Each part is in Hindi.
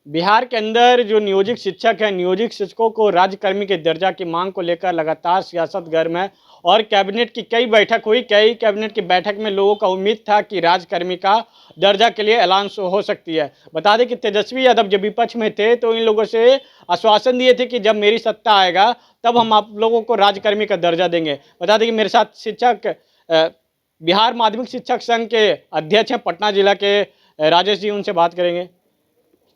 बिहार के अंदर जो नियोजित शिक्षक हैं, नियोजित शिक्षकों को राज्यकर्मी के दर्जा की मांग को लेकर लगातार सियासत गर्म है और कैबिनेट की कई बैठक हुई। कई कैबिनेट की बैठक में लोगों का उम्मीद था कि राज्यकर्मी का दर्जा के लिए ऐलान हो सकती है। बता दें कि तेजस्वी यादव जब विपक्ष में थे तो इन लोगों से आश्वासन दिए थे कि जब मेरी सत्ता आएगा तब हम आप लोगों को राज्यकर्मी का दर्जा देंगे। बता दें कि मेरे साथ बिहार माध्यमिक शिक्षक संघ के अध्यक्ष हैं पटना जिला के राजेश जी, उनसे बात करेंगे।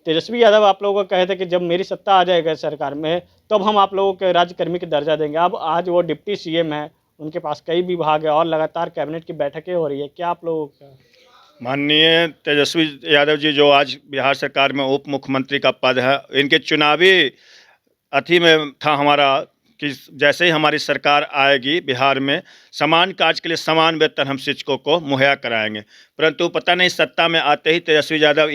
तेजस्वी यादव आप लोगों को कहे थे कि जब मेरी सत्ता आ जाएगा सरकार में तब हम आप लोगों के राज्यकर्मी का दर्जा देंगे। अब आज वो डिप्टी सीएम है, उनके पास कई विभाग है और लगातार कैबिनेट की बैठकें हो रही है। क्या आप लोगों का माननीय तेजस्वी यादव जी जो आज बिहार सरकार में उप मुख्यमंत्री का पद है, इनके चुनावी अथी में था हमारा कि जैसे ही हमारी सरकार आएगी बिहार में समान कार्य के लिए समान वेतन हम शिक्षकों को मुहैया कराएंगे। परंतु पता नहीं सत्ता में आते ही तेजस्वी यादव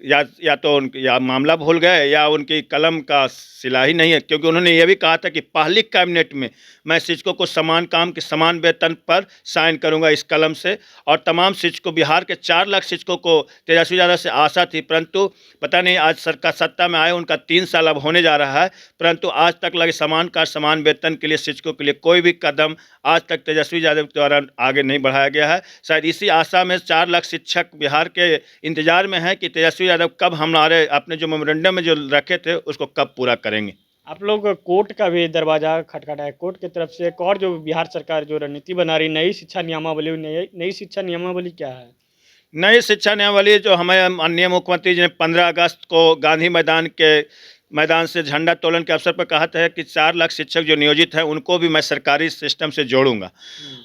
या तो या मामला भूल गए या उनकी कलम का सिला ही नहीं है, क्योंकि उन्होंने ये भी कहा था कि पहली कैबिनेट में मैं शिक्षकों को समान काम के समान वेतन पर साइन करूंगा इस कलम से। और तमाम शिक्षकों, बिहार के 4 लाख शिक्षकों को तेजस्वी यादव से आशा थी, परंतु पता नहीं आज सरकार सत्ता में आए, उनका 3 साल अब होने जा रहा है, परंतु आज तक लगे समान कार्य समान वेतन के लिए शिक्षकों के लिए कोई भी कदम आज तक तेजस्वी यादव द्वारा आगे नहीं बढ़ाया गया है। शायद इसी आशा में 4 लाख शिक्षक बिहार के इंतजार में है कि तेजस्वी यादव कब हमारे अपने जो मेमोरेंडम में जो रखे थे उसको कब पूरा करेंगे। आप लोग कोर्ट का भी दरवाजा खटखटा है, कोर्ट की तरफ से एक और जो बिहार सरकार जो रणनीति बना रही नई शिक्षा नियमावली, नई शिक्षा नियमावली क्या है? नई शिक्षा नियमावली जो हमें माननीय मुख्यमंत्री जी ने 15 अगस्त को गांधी मैदान से झंडा तोलन के अवसर पर कहा था कि 4 लाख शिक्षक जो नियोजित हैं उनको भी मैं सरकारी सिस्टम से जोड़ूंगा।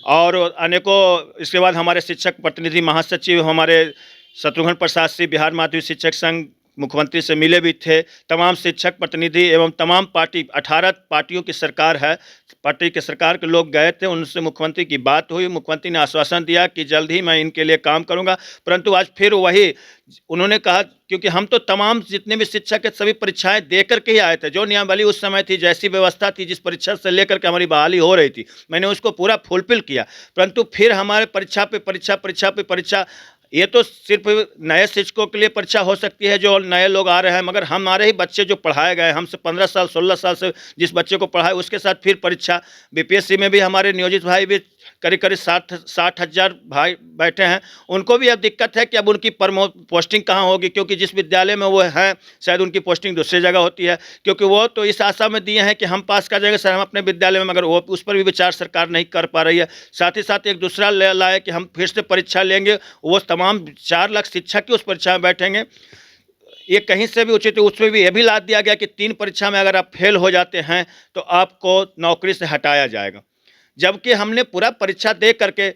और अनेकों इसके बाद हमारे शिक्षक प्रतिनिधि महासचिव हमारे शत्रुघ्न प्रसाद सिंह बिहार माध्यमिक शिक्षक संघ मुख्यमंत्री से मिले भी थे। तमाम शिक्षक प्रतिनिधि एवं तमाम पार्टी 18 पार्टियों की सरकार है, पार्टी के सरकार के लोग गए थे, उनसे मुख्यमंत्री की बात हुई। मुख्यमंत्री ने आश्वासन दिया कि जल्द ही मैं इनके लिए काम करूंगा, परंतु आज फिर वही उन्होंने कहा, क्योंकि हम तो तमाम जितने भी शिक्षक के सभी परीक्षाएं दे करके ही आए थे। जो नियमावली उस समय थी, जैसी व्यवस्था थी, जिस परीक्षा से लेकर के हमारी बहाली हो रही थी, मैंने उसको पूरा फुलफिल किया, परंतु फिर हमारे परीक्षा पे परीक्षा। ये तो सिर्फ नए शिक्षकों के लिए परीक्षा हो सकती है जो नए लोग आ रहे हैं, मगर हमारे ही बच्चे जो पढ़ाए गए, हमसे 15 साल 16 साल से जिस बच्चे को पढ़ाए उसके साथ फिर परीक्षा। बीपीएससी में भी हमारे नियोजित भाई भी करीब 60,000 भाई बैठे हैं, उनको भी अब दिक्कत है कि अब उनकी पोस्टिंग कहाँ होगी, क्योंकि जिस विद्यालय में वो हैं शायद उनकी पोस्टिंग दूसरी जगह होती है। क्योंकि वो तो इस आशा में दिए हैं कि हम पास कर जाएंगे सर हम अपने विद्यालय में, मगर वो उस पर भी विचार सरकार नहीं कर पा रही है। साथ ही साथ एक दूसरा लाए कि हम फिर से परीक्षा लेंगे, वो तमाम 4 लाख शिक्षक की उस परीक्षा में बैठेंगे। ये कहीं से भी उचित है। उसमें भी ये भी लाद दिया गया कि 3 परीक्षा में अगर आप फेल हो जाते हैं तो आपको नौकरी से हटाया जाएगा, जबकि हमने पूरा परीक्षा दे करके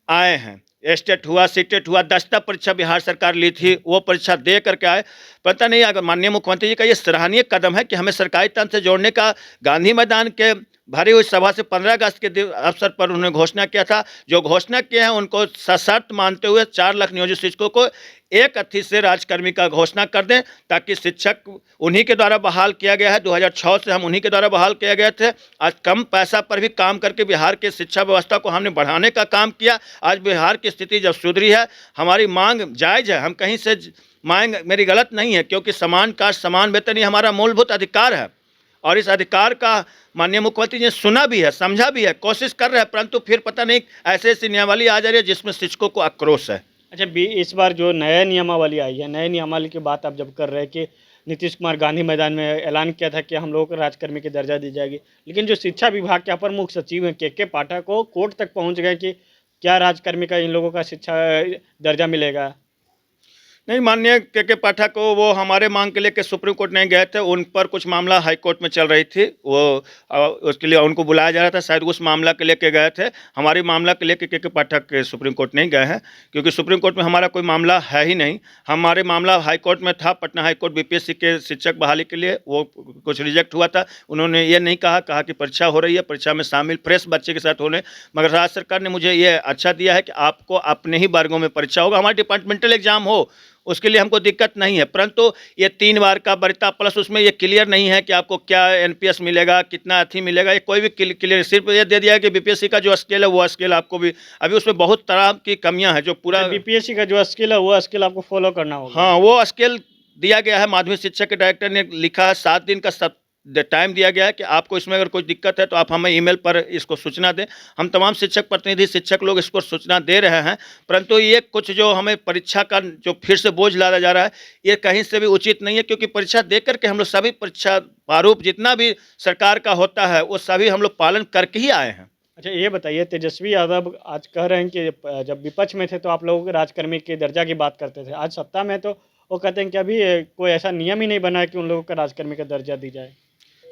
आए हैं। एस्टेट हुआ, सीटेट हुआ, 10टा परीक्षा बिहार सरकार ली थी, वो परीक्षा दे करके आए। पता नहीं अगर माननीय मुख्यमंत्री जी का ये सराहनीय कदम है कि हमें सरकारी तंत्र से जोड़ने का। गांधी मैदान के भरी हुई सभा से 15 अगस्त के अवसर पर उन्होंने घोषणा किया था। जो घोषणा किए हैं उनको सशर्त मानते हुए 4 लाख नियोजित शिक्षकों को एक अथी से राज्यकर्मी का घोषणा कर दें, ताकि शिक्षक उन्हीं के द्वारा बहाल किया गया है। 2006 से हम उन्हीं के द्वारा बहाल किए गए थे। आज कम पैसा पर भी काम करके बिहार के शिक्षा व्यवस्था को हमने बढ़ाने का काम किया। आज बिहार की स्थिति जब सुधरी है, हमारी मांग जायज़ है, हम कहीं से मांग मेरी गलत नहीं है, क्योंकि समान कार्य समान वेतन ये हमारा मूलभूत अधिकार है। और इस अधिकार का माननीय मुख्यमंत्री जी ने सुना भी है, समझा भी है, कोशिश कर रहे हैं, परंतु फिर पता नहीं ऐसी नियमावली आ जा रही है जिसमें शिक्षकों को आक्रोश है। अच्छा, इस बार जो नया नियमावली आई है, नए नियमावली की बात आप जब कर रहे हैं कि नीतीश कुमार गांधी मैदान में ऐलान किया था कि हम लोगों को राज्यकर्मी की दर्जा दी जाएगी, लेकिन जो शिक्षा विभाग के अपर मुख्य सचिव हैं के पाठक को कोर्ट तक पहुंच गए कि क्या राज्यकर्मी का इन लोगों का शिक्षा दर्जा मिलेगा? नहीं, माननीय के पाठक को वो हमारे मांग के लेकर सुप्रीम कोर्ट नहीं गए थे। उन पर कुछ मामला हाई कोर्ट में चल रही थी, वो उसके लिए उनको बुलाया जा रहा था, शायद उस मामला के लेके गए थे। हमारी मामला के लेके के पाठक सुप्रीम कोर्ट नहीं गए हैं, क्योंकि सुप्रीम कोर्ट में हमारा कोई मामला है ही नहीं। हमारे मामला हाई कोर्ट में था, पटना हाई कोर्ट बीपीएससी के शिक्षक बहाली के लिए, वो कुछ रिजेक्ट हुआ था। उन्होंने ये नहीं कहा कि परीक्षा हो रही है, परीक्षा में शामिल फ्रेश बच्चे के साथ होने, मगर राज्य सरकार ने मुझे ये अच्छा दिया है कि आपको अपने ही वर्गों में परीक्षा होगा, हमारा डिपार्टमेंटल एग्जाम हो, उसके लिए हमको दिक्कत नहीं है। परंतु ये 3 बार का वरीयता प्लस उसमें ये क्लियर नहीं है कि आपको क्या एनपीएस मिलेगा, कितना अथी मिलेगा, ये कोई भी क्लियर, सिर्फ ये दे दिया है कि बीपीएससी का जो स्केल है वो स्केल आपको भी, अभी उसमें बहुत तरह की कमियां हैं जो पूरा बीपीएससी का जो स्केल है वो स्केल आपको फॉलो करना होगा। हाँ, वो स्केल दिया गया है, माध्यमिक शिक्षा के डायरेक्टर ने लिखा है 7 दिन का टाइम दिया गया है कि आपको इसमें अगर कोई दिक्कत है तो आप हमें ईमेल पर इसको सूचना दें। हम तमाम शिक्षक प्रतिनिधि, शिक्षक लोग इसको सूचना दे रहे हैं, परंतु ये कुछ जो हमें परीक्षा का जो फिर से बोझ लादा जा रहा है, ये कहीं से भी उचित नहीं है, क्योंकि परीक्षा दे करके हम लोग सभी परीक्षा प्रारूप जितना भी सरकार का होता है वो सभी हम लोग पालन करके ही आए हैं। अच्छा, ये बताइए, तेजस्वी यादव आज कह रहे हैं कि जब विपक्ष में थे तो आप लोगों को राजकर्मी के दर्जा की बात करते थे, आज सत्ता में तो वो कहते हैं कि अभी कोई ऐसा नियम ही नहीं बना है कि उन लोगों को राजकर्मी का दर्जा दी जाए।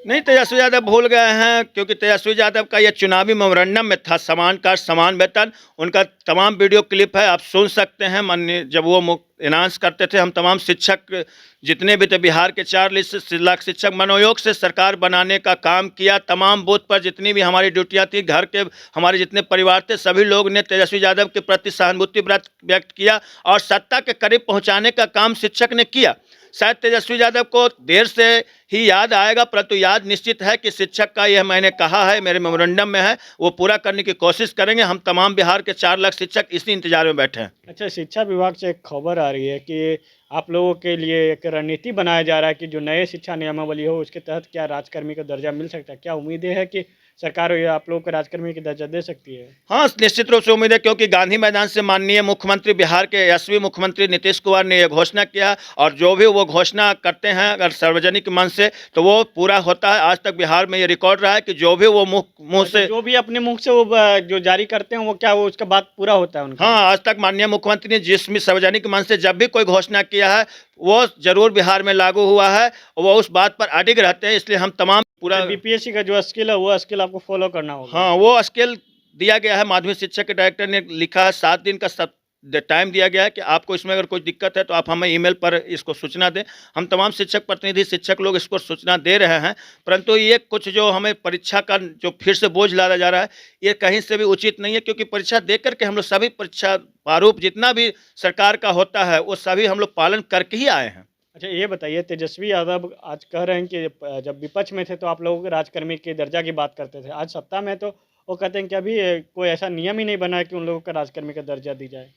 नहीं, तेजस्वी यादव भूल गए हैं, क्योंकि तेजस्वी यादव का ये चुनावी मेमोरेंडम में था, समान कास्ट समान वेतन। उनका तमाम वीडियो क्लिप है, आप सुन सकते हैं। माननीय जब वो अनाउंस करते थे, हम तमाम शिक्षक जितने भी थे, बिहार के 4 लाख शिक्षक मनोयोग से सरकार बनाने का काम किया। तमाम बूथ पर जितनी भी हमारी ड्यूटियाँ थी, घर के हमारे जितने परिवार थे, सभी लोग ने तेजस्वी यादव के प्रति सहानुभूति व्यक्त किया और सत्ता के करीब पहुँचाने का काम शिक्षक ने किया। शायद तेजस्वी यादव को देर से ही याद आएगा, परंतु याद निश्चित है कि शिक्षक का यह मैंने कहा है, मेरे मेमोरेंडम में है, वो पूरा करने की कोशिश करेंगे। हम तमाम बिहार के 4 लाख शिक्षक इसी इंतजार में बैठे हैं। अच्छा, शिक्षा विभाग से एक खबर आ रही है कि आप लोगों के लिए एक रणनीति बनाया जा रहा है कि जो नए शिक्षा नियमावली हो उसके तहत क्या राजकर्मी का दर्जा मिल सकता है। क्या उम्मीदें है कि सरकार ये आप लोगों को राजकर्मी का दर्जा दे सकती है? हाँ, निश्चित रूप से उम्मीद है, क्योंकि गांधी मैदान से माननीय मुख्यमंत्री, बिहार के यशस्वी मुख्यमंत्री नीतीश कुमार ने यह घोषणा किया, और जो भी वो घोषणा करते हैं अगर सार्वजनिक मंच से तो वो पूरा होता है। आज तक बिहार में ये रिकॉर्ड रहा है कि जो भी वो मुंह से, जो भी अपने मुख से वो जो जारी करते हैं वो क्या वो उसका बात पूरा होता है उनका? हाँ, आज तक माननीय मुख्यमंत्री ने जिस सार्वजनिक मंच से जब भी कोई घोषणा किया है वो जरूर बिहार में लागू हुआ है, वो उस बात पर अडिग रहते हैं। इसलिए हम तमाम पूरा बीपीएससी का जो स्किल है वो स्किल आपको फॉलो करना होगा। हाँ, वो स्केल दिया गया है, माध्यमिक शिक्षा के डायरेक्टर ने लिखा है 7 दिन का टाइम दिया गया है कि आपको इसमें अगर कोई दिक्कत है तो आप हमें ईमेल पर इसको सूचना दें। हम तमाम शिक्षक प्रतिनिधि, शिक्षक लोग इसको सूचना दे रहे हैं, परंतु ये कुछ जो हमें परीक्षा का जो फिर से बोझ लादा जा रहा है, ये कहीं से भी उचित नहीं है, क्योंकि परीक्षा दे करके हम लोग सभी परीक्षा प्रारूप जितना भी सरकार का होता है वो सभी हम लोग पालन करके ही आए हैं। अच्छा, ये बताइए, तेजस्वी यादव आज कह रहे हैं कि जब विपक्ष में थे तो आप लोगों को राजकर्मी के दर्जा की बात करते थे, आज सत्ता में तो वो कहते हैं कि अभी कोई ऐसा नियम ही नहीं बना है कि उन लोगों को राजकर्मी का दर्जा दी जाए।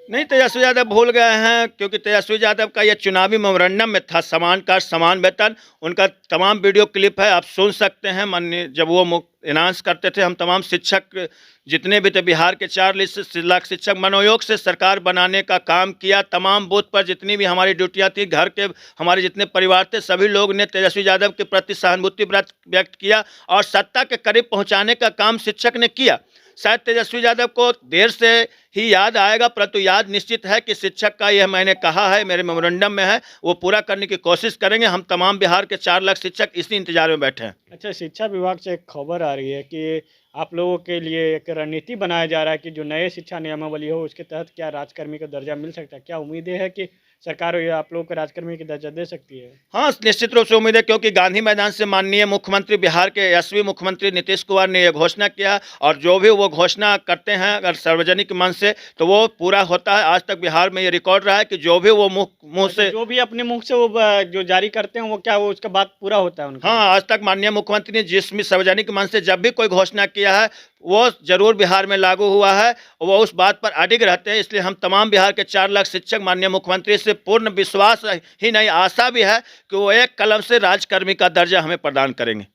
नहीं, तेजस्वी यादव भूल गए हैं, क्योंकि तेजस्वी यादव का यह चुनावी मेमोरेंडम में था, समान कास्ट समान वेतन। उनका तमाम वीडियो क्लिप है, आप सुन सकते हैं। माननीय जब वो अनाउंस करते थे, हम तमाम शिक्षक जितने भी थे, बिहार के 4 लाख शिक्षक मनोयोग से सरकार बनाने का काम किया। तमाम बूथ पर जितनी भी हमारी ड्यूटियाँ थी, घर के हमारे जितने परिवार थे, सभी लोग ने तेजस्वी यादव के प्रति सहानुभूति व्यक्त किया और सत्ता के करीब पहुँचाने का काम शिक्षक ने किया। शायद तेजस्वी यादव को देर से ही याद आएगा, परंतु याद निश्चित है कि शिक्षक का यह मैंने कहा है, मेरे मेमोरेंडम में है, वो पूरा करने की कोशिश करेंगे। हम तमाम बिहार के 4 लाख शिक्षक इसी इंतजार में बैठे हैं। अच्छा, शिक्षा विभाग से एक खबर आ रही है कि आप लोगों के लिए एक रणनीति बनाया जा रहा है कि जो नए शिक्षा नियमावली हो उसके तहत क्या राजकर्मी का दर्जा मिल सकता है। क्या उम्मीदें है कि सरकार ये आप लोगों को राजकर्मी का दर्जा दे सकती है? हाँ, निश्चित रूप से उम्मीद है, क्योंकि गांधी मैदान से माननीय मुख्यमंत्री, बिहार के यशस्वी मुख्यमंत्री नीतीश कुमार ने यह घोषणा किया, और जो भी वो घोषणा करते हैं अगर सार्वजनिक मंच से तो वो पूरा होता है। आज तक बिहार में ये रिकॉर्ड रहा है कि जो भी वो मुंह से, जो भी अपने मुख से वो जो जारी करते हैं वो क्या वो उसका बात पूरा होता है उनका? हाँ, आज तक माननीय मुख्यमंत्री ने जिस सार्वजनिक मंच से जब भी कोई घोषणा किया है वो जरूर बिहार में लागू हुआ है, वो उस बात पर अडिग रहते हैं। इसलिए हम तमाम बिहार के 4 लाख शिक्षक माननीय मुख्यमंत्री से पूर्ण विश्वास ही नहीं, आशा भी है कि वो एक कलम से राजकर्मी का दर्जा हमें प्रदान करेंगे।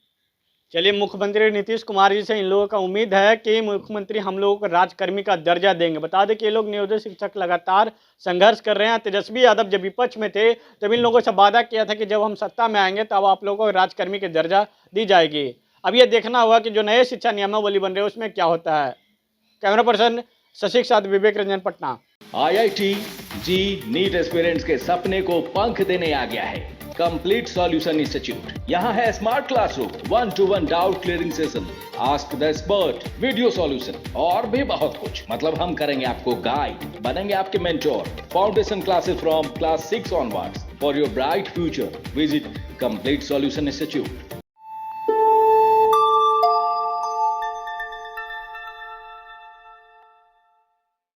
चलिए, मुख्यमंत्री नीतीश कुमार जी से इन लोगों का उम्मीद है कि मुख्यमंत्री हम लोगों को राजकर्मी का दर्जा देंगे। बता दें कि ये लोग नियोजित शिक्षक लगातार संघर्ष कर रहे हैं। तेजस्वी यादव जब विपक्ष में थे तब इन लोगों से वादा किया था कि जब हम सत्ता में आएंगे तब आप लोगों को राजकर्मी का दर्जा दी जाएगी। अब ये देखना होगा कि जो नए शिक्षा नियमावली बन रहे हैं उसमें क्या होता है। कैमरा पर्सन शशि के साथ विवेक रंजन, पटना। IIT जी नीट एस्पिरेंट्स के सपने को पंख देने आ गया है कंप्लीट सॉल्यूशन इंस्टीट्यूट। यहाँ है smart classroom, 1-to-1 doubt clearing session, ask the expert, video solution और भी बहुत कुछ। मतलब हम करेंगे आपको गाइड, बनेंगे आपके mentor. Foundation classes from class 6 onwards for your bright future. Visit complete solution institute.